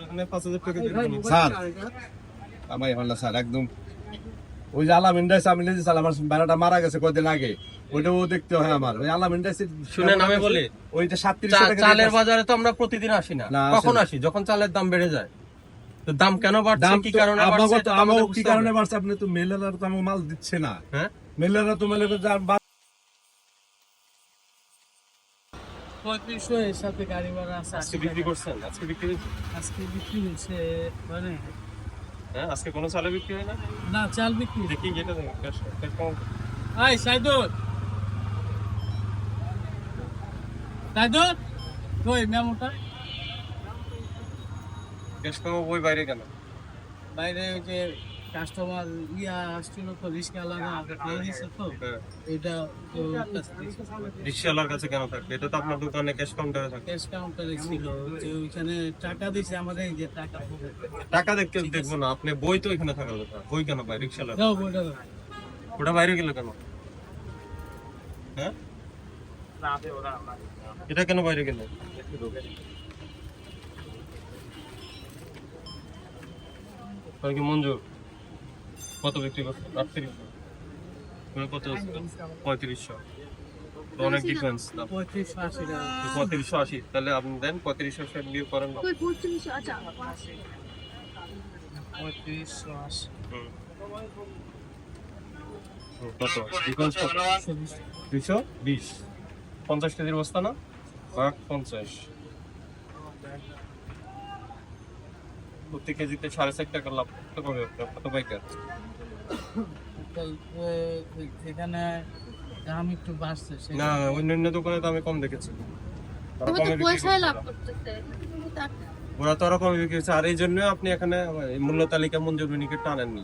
এখানে 5000 টাকা দিয়ে দিবেন স্যার আমায় হল না স্যার একদম ওই যে আলাম ইন্ডাস আমি নিজে স্যার আমার ভাড়াটা মারা গেছে কয়দিন আগে ওইটাও দেখতে হয় আমার ওই আলাম ইন্ডাস শুনে নামে বলি ওইটা 3700 টাকা চালের বাজারে তো আমরা প্রতিদিন আসি না কখন আসি যখন চালের দাম বেড়ে যায় তো দাম কেন বাড়ছে কি কারণে বাড়ছে আমাকে কি কারণে বাড়ছে আপনি তো মেলার তো আমাকে মাল দিচ্ছে না হ্যাঁ মেলার তো মেলার 3500 এর সাথে গাড়ি ভাড়া আছে। আজকে বিক্রি করছেন আজকে বিক্রি হচ্ছে মানে হ্যাঁ আজকে কোনো চালে বিক্রি হয় না না চাল বিক্রি দেখি যেটা আই সাইদুল কই মেমোটা গ্যাস কম ওই বাইরে কেন বাইরে ওই যে কাস্টমার আসছিল তো রিস্কা লাগা দিয়েছে তো এটা রিক্সাওয়ালার কাছে কেন থাকবে এটা তো আপনার দোকানে ক্যাশ কাউন্টারে থাকে ক্যাশ কাউন্টারে ছিল যে ওইখানে টাকা দিয়েছে আমাদের এই যে টাকা দেখবো না আপনি বই তো এখানে থাকার কথা বই কেন ভাই রিক্সাওয়ালা দাও বইটা দাও ওটা বাইরে গেল কেন হ্যাঁ এটা কেন বাইরে গেল কি মঞ্জুর কত বিক্রি করছে 3800 কত 3500 তো অনেক ডিফারেন্স 3580 তাহলে আপনি দেন 3500 সেট দিয়ে করেন না 3500 আচ্ছা 3580 কত ডিফারেন্স কত 220 50 কেজির বস্তা না ভাগ 50 প্রতি কেজিতে 4.5 টাকা লাভ করতে হবে কত পাইকার এখানে দাম একটু বাড়ছে না অন্যান্য দোকানে তো আমি কম দেখেছি তুমি তো পয়সায় লাভ করতেছে ওরা তো ওরকম বিক্রি করছে আর এই জন্য আপনি এখানে মূল্য তালিকা মঞ্জুর মিনিকেটটা আনেননি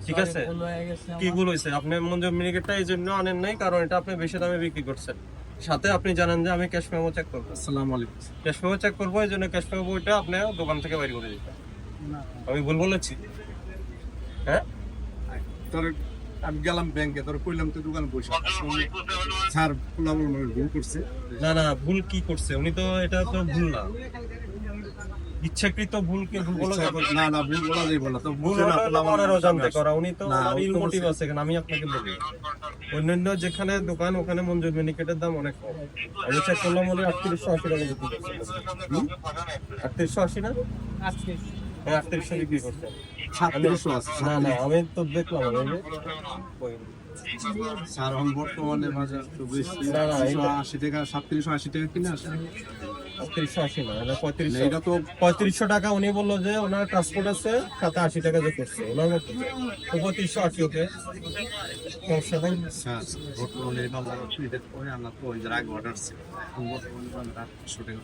ঠিক আছে কি ভুল হয়েছে আপনি মঞ্জুর মিনিকেটটা এই জন্য আনেন নাই কারণ এটা আপনি বেশি দামে বিক্রি করছেন সাথে আপনি জানেন যে আমি ক্যাশ মেমো চেক করবো আসসালামু আলাইকুম ক্যাশ মেমো চেক করবো এই জন্য ক্যাশ মেমো বইটা আপনি দোকান থেকে বাইরে করে দিতেন আমি ভুল বলেছি হ্যাঁ তোর আমি গেলাম ব্যাংকে তোর কইলাম তো দোকানে বসে স্যার পোলাবল মানে ভুল করছে না ভুল কি করছে উনি তো এটা তো ভুল না ইচ্ছাকৃত ভুলকে ভুল বলা যাবে না ভুল বলা যাবে না তো ভুল না পোলাবলের অজান্তে করা উনি তো রিল মোটিভ আছে এখানে আমি আপনাকে বলি অন্যান্য যেখানে দোকান ওখানে মঞ্জুর মিনিকেটের দাম অনেক কম আমি চেক করলাম বলে 3880 টাকা বিক্রি করছে 3880 না 3800 বিক্রি করছে 3700 আছে না আমি তো দেখলাম স্যার এখন বর্তমানে বাজার তো বেশি 80 টাকা 3780 টাকা কিনে আসে 3880 না এটা 3500 এটা তো 3500 টাকা উনি বললো যে ওনার ট্রান্সপোর্ট আছে সাথে 80 টাকা যে করছে ওনার মতো তো 3580 ওকে সমস্যা নেই স্যার বর্তমানে বাজার সুবিধা করে আমরা তো ওই যে আগে অর্ডার ছিল বর্তমানে বাজার 800 টাকা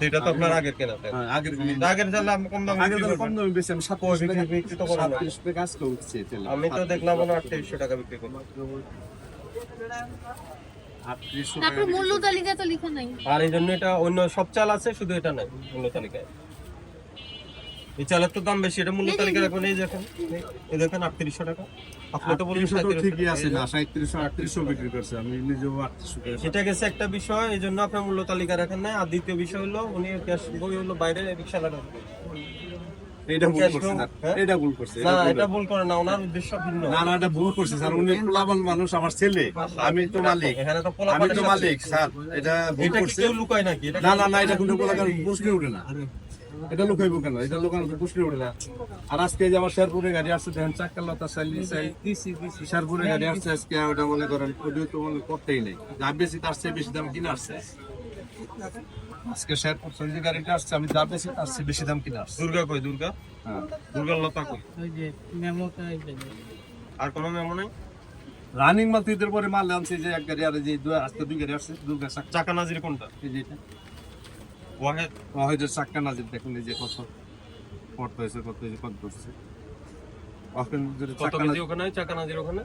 এটা তো আপনার আগের কেনা হ্যাঁ আগের জানলে আমি কম দামে কম দামে বেশি আমি 37 টাকা বিক্রি তো করা 37 টাকা কাজ করছি আমি তো দেখলাম ওনা 3800 টাকা বিক্রি করলো তারপর মূল্য তালিকা তো লেখা নাই আর এই জন্য এটা অন্য সব চাল আছে শুধু এটা নাই মূল্য তালিকায় এই চালের তো দাম বেশি এটা মূল্য তালিকায় রাখবেন এই দেখেন এই দেখেন 3800 টাকা আপনি তো বলেন 3700 ঠিকই আছে না 3700 বিক্রি করছে আমি নিজেও 3800 টাকা এটা গেছে একটা বিষয় এই জন্য আপনার মূল্য তালিকা রাখেন নাই আর দ্বিতীয় বিষয় হলো উনি ক্যাশ বই হলো বাইরে রিকশা লাগান এটা ভুল করছে না এটা ভুল করছে না এটা ভুল করে না ওনার উদ্দেশ্য ভিন্ন না এটা ভুল করছে স্যার উনি পোলাবল মানুষ আমার ছেলে আমি তো মালিক এখানে তো আমি তো মালিক স্যার এটা ভুল এটা করছে কেউ লুকায় নাকি এটা না এটা কোনো পোলাকার প্রশ্ন ওঠে না এটা লুকাইবো কেন এটা লুকানো তো প্রশ্ন ওঠে না আর আজকে যে আমার শেরপুরে গাড়ি আসছে দেখেন চাক্কা লতা চাইলি চাই শেরপুরে গাড়ি আসছে আজকে ওটা মনে করেন ওটা তো মনে করতেই নেই যা বেশি তার চেয়ে বেশি দাম কিনে আসছে আজকে শেরপুর যে গাড়িটা আসছে আমি যা বেশি তার চেয়ে বেশি দাম কিনে আসছে দুর্গা কই দুর্গা হ্যাঁ দুর্গার লতা কই ওই যে মেমোটা আর কোনো মেমো নাই রানিং মাল ঈদের পরে মাল আনছে যে এক গাড়ি আর যে আজকে দুই গাড়ি আসছে দুর্গা চাকা নাজির কোনটা এই যেটা ওয়াহেদ ওয়াহেদের চাক্কা নাজির দেখুন এই যে কত পড়তে হয়েছে কত হচ্ছে ওখানে যদি কত চাক্কা কেজি ওখানে চাকা নাজির ওখানে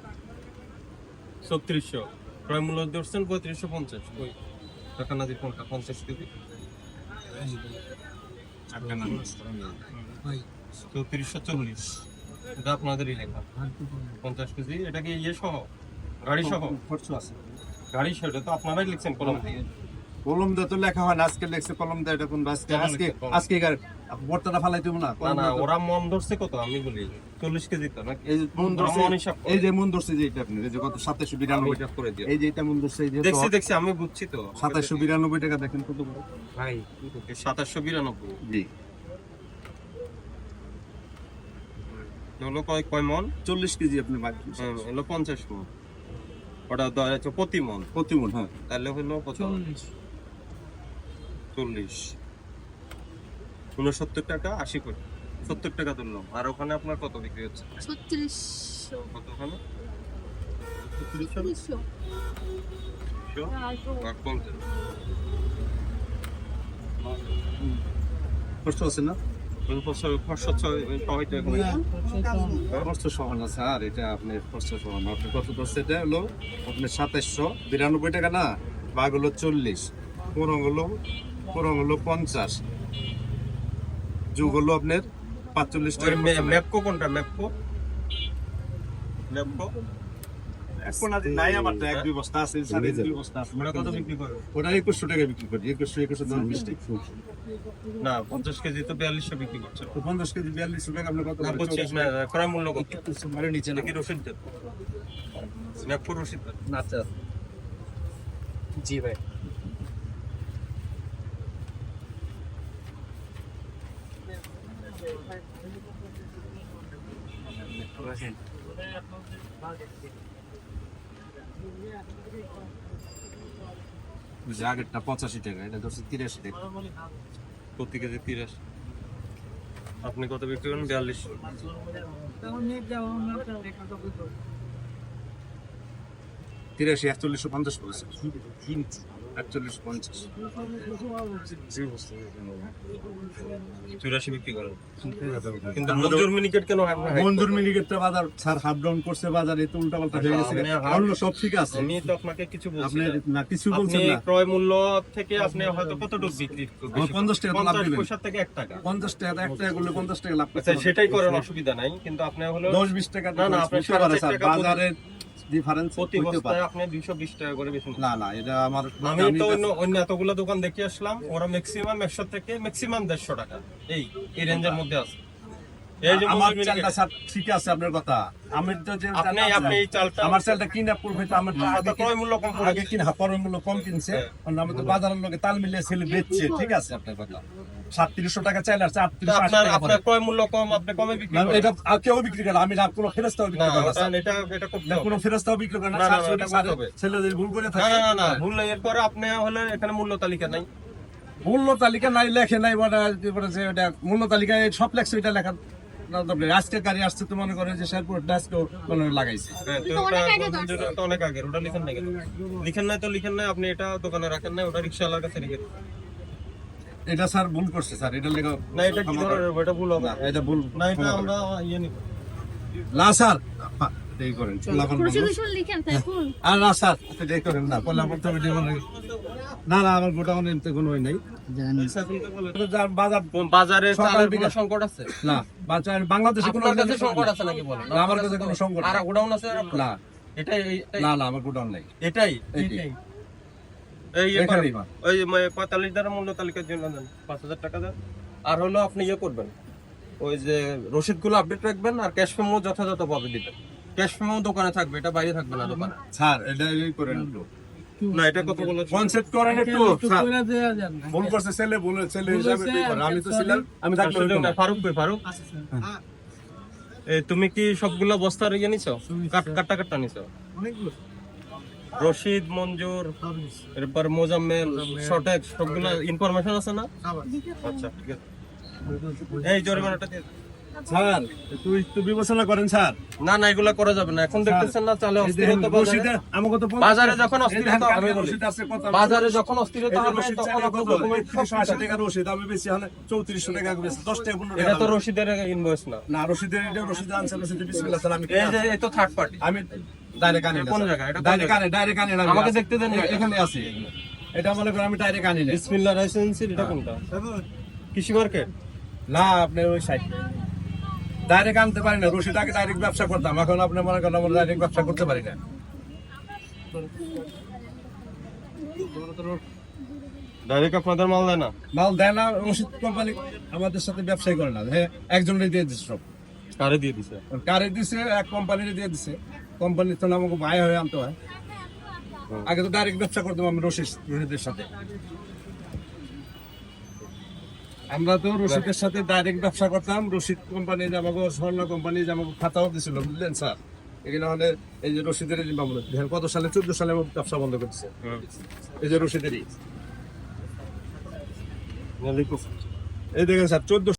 3600 ক্রয় মূল্য ধরছেন 3550 ওই চাকা নাজির কোনটা 50 কেজি চাক্কা নাজির 3440 এটা আপনাদেরই লেখা 50 কেজি এটা কি ইয়ে সহ গাড়ি সহ খরচ আছে গাড়ি সহ এটা তো আপনারাই লিখছেন কলম দিয়ে কলম দিয়ে তো লেখা হয় না আজকে লেখছে কলম দিয়ে এটা কোন আজকে আপনি বর্তাটা ফালাই দেবো না না না ওরা মন ধরছে কত আমি বলি 40 কেজি তো না এই যে মন ধরছে মন হিসাব করে। এই যে মন ধরছে যে এটা আপনি এই যে কত 2792 হিসাব করে দিও এই যে এটা মন ধরছে এই যে দেখছি আমি বুঝছি তো 2792 টাকা দেখেন কত বড় ভাই 2792 জি হলো কয় মন 40 কেজি আপনি বাদ হলো 50 মন ওটা ধরা যাচ্ছে প্রতি মন প্রতি মন হ্যাঁ তাহলে হলো কত 40 69 টাকা 80 কোটি 70 টাকা ধরলাম আর ওখানে আপনার কত বিক্রি হচ্ছে 3600 কত ওখানে 3600 কষ্ট আছে না খরচ সহ না স্যার এটা আপনার খরচ সহ না আপনি কত ধরছে এটা হলো আপনার 2792 টাকা না বাঘ হলো 40 পুরং হলো 50 যোগ হলো আপনার 45 টাকা ম্যাপকো কোনটা ম্যাপকো এখন আজ নাই আমার তো এক দুই বস্তা আছে স্যার এক দুই বস্তা আছে ওটা কত বিক্রি করে ওটা 2100 টাকা বিক্রি করি 2100 দাম মিস্টেক না 50 কেজি তো 4200 বিক্রি করছে তো 50 কেজি 4200 টাকা আপনি কত না 25 না ক্রয় মূল্য কত মারে নিচে নাকি রসিদ দেন ম্যাপকো রসিদ দেন না আচ্ছা জি ভাই আগেরটা 85 টাকা এটা ধরছে 83 টাকা প্রতি কেজি 83 আপনি কত বিক্রি করেন 4200 83 4150 করেছে 4150 84 বিক্রি করেন কিন্তু মঞ্জুর মিনিকেট কেন আপনার মঞ্জুর মিনিকেটটা বাজার স্যার হাফ ডাউন করছে বাজারে তো উল্টা পাল্টা হয়ে গেছে অন্য সব ঠিক আছে আমি তো আপনাকে কিছু বলছি আপনি না কিছু আপনি বলছেন না ক্রয় মূল্য থেকে আপনি হয়তো কতটুকু বিক্রি আমার 50 টাকা তো লাভ 50 দিবেন পয়সা থেকে 1 টাকা 50 টাকা 1 টাকা করলে 50 টাকা লাভ আচ্ছা সেটাই করেন অসুবিধা নাই কিন্তু আপনি হলো 10-20 টাকা না, না, আপনি বুঝতে পারে 4 স্যার টাকা বাজারে ডিফারেন্স প্রতি হতে পারে বস্তায় আপনি 220 টাকা করে বেচেন না না এটা আমার আমি তো অন্য এতগুলো দোকান দেখে আসলাম ওরা ম্যাক্সিমাম 100 থেকে ম্যাক্সিমাম 150 টাকা এই রেঞ্জের মধ্যে আছে এই যে আমার মঞ্জুর চালটা স্যার ঠিক আছে আপনার কথা আমি তো যে আপনি চালটা আপনি এই চালটা আমার চালটা কিনা পড়বে তো আমার তো ক্রয় মূল্য কম পড়ে আগে কিনা পরের মূল্য কম কিনছে হ্যাঁ। কারণ আমি তো বাজারের লোকে তাল মিলিয়ে ছেলে বেচছে ঠিক আছে আপনার কথা 3700 টাকা চাইলে আর তো 38 আপনার টাকা আপনার ক্রয় মূল্য কম আপনি কমে বিক্রি না করেন এটা আর কেউ বিক্রি করে আমি না কোনো ফেরস্তাও না বিক্রি করে না এটা করতে না হবে কোনো ফেরস্তাও বিক্রি করে না না, না, 400 এটা টাকা করতে হবে। ছেলেদের ভুল করে না থাকে না না না ভুল নাই এরপরে আপনি হলে এখানে মূল্য তালিকা নাই মূল্য তালিকা নাই লেখে নাই বলে যে ওটা মূল্য তালিকায় সব লেখছে এটা লেখা না দরকার আজকে গাড়ি আসছে তো মনে করে যে শেরপুর ডাস্কো কোনো লাগাইছে হ্যাঁ, তো তো ওটা অনেক আগে মঞ্জুর তো অনেক আগে ওটা লিখেন নাই কেন লিখেন নাই তো লিখেন নাই আপনি এটা দোকানে রাখেন নাই ওটা রিকশাওয়ালার কাছে রেখে দিন। এটা স্যার ভুল করছে স্যার এটা লেখা না এটা কি ধরনের এটা ভুল হবে না, এটা ভুল না এটা আমরা ইয়ে নিব না স্যার এই করেন লাফান বন্ধ। প্রসিকিউশন লিখেন তাই ভুল আর না স্যার এই করেন না পলা পড়তে হবে না না আমার গোটাউনে এমনি কোনো হয় নাই যার বাজার বাজারে সকাল চালের বিকাল। কোনো সংকট আছে না বাজার বাংলাদেশে কোনো আপনার কাছে সংকট আছে নাকি বলেন না, আমার কাছে কোনো সংকট আর নেই। গোডাউন আছে আর আপনার? না এটাই না না আমার গোটাউন নাই এটাই এইটাই। এই ইয়ে এখানেই করেন। মাল। ওই 45 টাকার মূল্য তালিকার জন্য দেন 5000 টাকা দেন আর হলো আপনি ইয়ে করবেন ওই যে রসিদগুলো আপডেট রাখবেন আর ক্যাশ মেমো যথাযথভাবে দিবেন ক্যাশ মেমো দোকানে থাকবে এটা বাইরে থাকবে না দোকানে স্যার এটা এই করেন না এটা কত বলে কনসেপ্ট করেন একটু স্যার ভুল করছে ছেলে হিসাবে কি করে আমি তো ছিলাম আমি থাকলে হইতো না। ফারুক ভাই ফারুক তুমি কি সবগুলো বস্তার ইয়ে নিছো কাটটা নিছো রশিদ মঞ্জুর এরপর মোজাম্মেল শর্টেক্স সবগুলো ইনফরমেশন আছে না আচ্ছা ঠিক আছে এই জরিমানাটা দিয়ে দিন। স্যার তুই একটু বিবেচনা করেন স্যার না না এগুলা করা যাবে না এখন দেখতেছেন না চালে এই দেখেন, অস্থিরতা বাজারে। রশিদে আমাকে তো বাজারে যখন এই অস্থিরতা দেখেন, আমি বলি রশিদ আছে কত? বাজারে যখন অস্থিরতা এই যে হবে রশিদ তখন চাইলে আপনার কত? document সব 380 টাকা রশিদ, আমি বেশি হলে 3400 টাকা বেশি, 10 টাকা 15 এটা টাকা তো দাম। রশিদের ইনভয়েস না না, রশিদের এটা রশিদ আনছে, রশিদে বিসমিল্লাহ স্যার, আমি এই যে এই তো থার্ড পার্টি আমি ডাইরেক্ট আনি না, কোন স্যার। জায়গায়? এটা কোন ডাইরেক্ট জায়গায়? আনি, ডাইরেক্ট আনি না, আমি আমাকে আছি। দেখতে দেন না। এখানে আছে। এটা মনে করেন আমি ডাইরেক্ট আনি না। বিসমিল্লাহ লাইসেন্সির এটা কোনটা কৃষি মার্কেট না, আপনি ওই সাইড ডাইরেক্ট আনতে পারি না, রশিদ আগে ডাইরেক্ট ব্যবসা করতাম, এখন আপনি মনে করেন আমরা ডাইরেক্ট ব্যবসা করতে পারি না। ডাইরেক্ট আপনাদের মাল দেয় না? মাল দেয় না, রশিদ কোম্পানি আমাদের সাথে ব্যবসায়ী করে না, হ্যাঁ একজনের দিয়ে দিচ্ছে সব। কারে দিয়ে দিছে? কারে দিছে, এক কোম্পানির দিয়ে দিছে, কোম্পানির তো আমাকে ভাই হয়ে আনতে হয়। আগে তো ডাইরেক্ট ব্যবসা করতাম আমি রশিদের সাথে, আমরা তো রশিদের সাথে ডাইরেক্ট ব্যবসা করতাম। রশিদ কোম্পানি যে আমাকে, স্বর্ণ কোম্পানি যে আমাকে খাতাও দিছিল, বুঝলেন স্যার? এখানে হলে এই যে রশিদের এই যে মামলা, দেখেন কত সালে, 14 সালে আমার ব্যবসা বন্ধ করছে, এই যে রশিদেরই, এই দেখেন স্যার 14